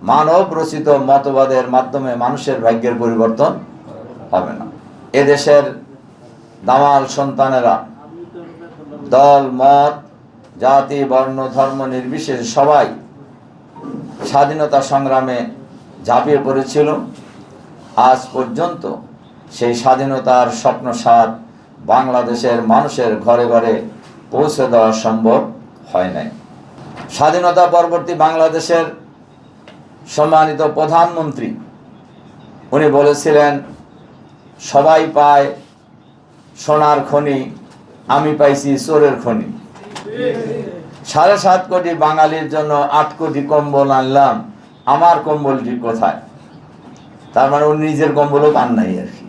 মানব রচিত মতবাদের মাধ্যমে মানুষের ভাগ্যের পরিবর্তন হবে না। এদেশের দামাল সন্তানেরা দল মত জাতি বর্ণ ধর্ম নির্বিশেষে সবাই স্বাধীনতা সংগ্রামে ঝাঁপিয়ে পড়েছিল। আজ পর্যন্ত সেই স্বাধীনতার স্বপ্নসাৎ বাংলাদেশের মানুষের ঘরে ঘরে পৌঁছে দেওয়া সম্ভব হয় নাই। স্বাধীনতা পরবর্তী বাংলাদেশের সম্মানিত প্রধানমন্ত্রী উনি বলেছিলেন, সবাই পায় সোনার খনি, আমি পাইছি চোরের খনি। 7.5 কোটি বাঙালির জন্য 8 কোটি কম্বল আনলাম, আমার কম্বলটি কোথায়? তার মানে উনি নিজের কম্বলও পান নাই আর কি,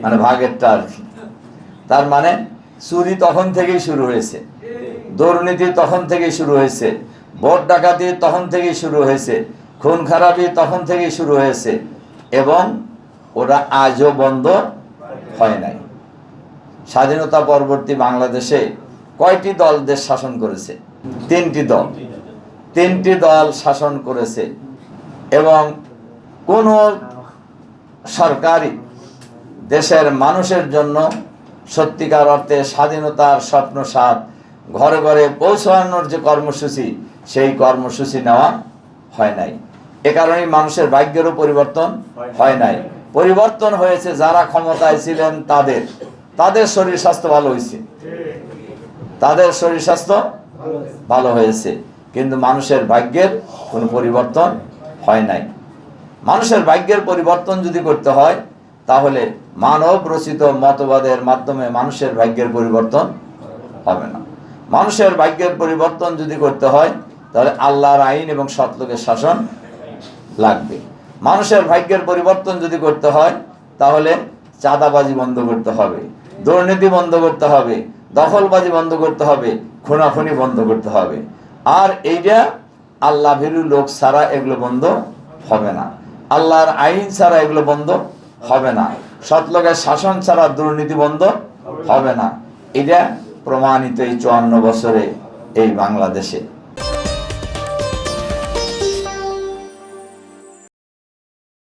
মানে ভাগেরটা আর কি। তার মানে চুরি তখন থেকেই শুরু হয়েছে, দুর্নীতি তখন থেকেই শুরু হয়েছে, ভোট ডাকাতি তখন থেকেই শুরু হয়েছে, খুন খারাপি তখন থেকেই শুরু হয়েছে, এবং ওরা আজও বন্ধ হয় নাই। স্বাধীনতা পরবর্তী বাংলাদেশে কয়টি দল দেশ শাসন করেছে? 3টি দল। 3টি দল শাসন করেছে, এবং কোন সরকারই দেশের মানুষের জন্য সত্যিকার অর্থে স্বাধীনতার স্বপ্নসাৎ ঘরে ঘরে পৌঁছানোর যে কর্মসূচি, সেই কর্মসূচি নেওয়া হয় নাই। এ কারণেই মানুষের ভাগ্যেরও পরিবর্তন হয় নাই। পরিবর্তন হয়েছে যারা ক্ষমতায় ছিলেন তাদের শরীর স্বাস্থ্য ভালো হয়েছে, তাদের শরীর স্বাস্থ্য ভালো হয়েছে, কিন্তু মানুষের ভাগ্যের কোনো পরিবর্তন হয় নাই। মানুষের ভাগ্যের পরিবর্তন যদি করতে হয়, তাহলে মানব রচিত মতবাদের মাধ্যমে মানুষের ভাগ্যের পরিবর্তন হবে না। মানুষের ভাগ্যের পরিবর্তন যদি করতে হয়, তাহলে আল্লাহর আইন এবং সৎলোকের শাসন লাগবে। মানুষের ভাগ্যের পরিবর্তন যদি করতে হয়, তাহলে চাঁদাবাজি বন্ধ করতে হবে, দুর্নীতি বন্ধ করতে হবে, দখলবাজি বন্ধ করতে হবে, খুনাখুনি বন্ধ করতে হবে। আর এইটা আল্লাহ ভীরু লোক ছাড়া এগুলো বন্ধ হবে না, আল্লাহর আইন ছাড়া এগুলো বন্ধ হবে না, সৎলোকের শাসন ছাড়া দুর্নীতি বন্ধ হবে না। এটা প্রমাণিত এই 54 বছরে এই বাংলাদেশে।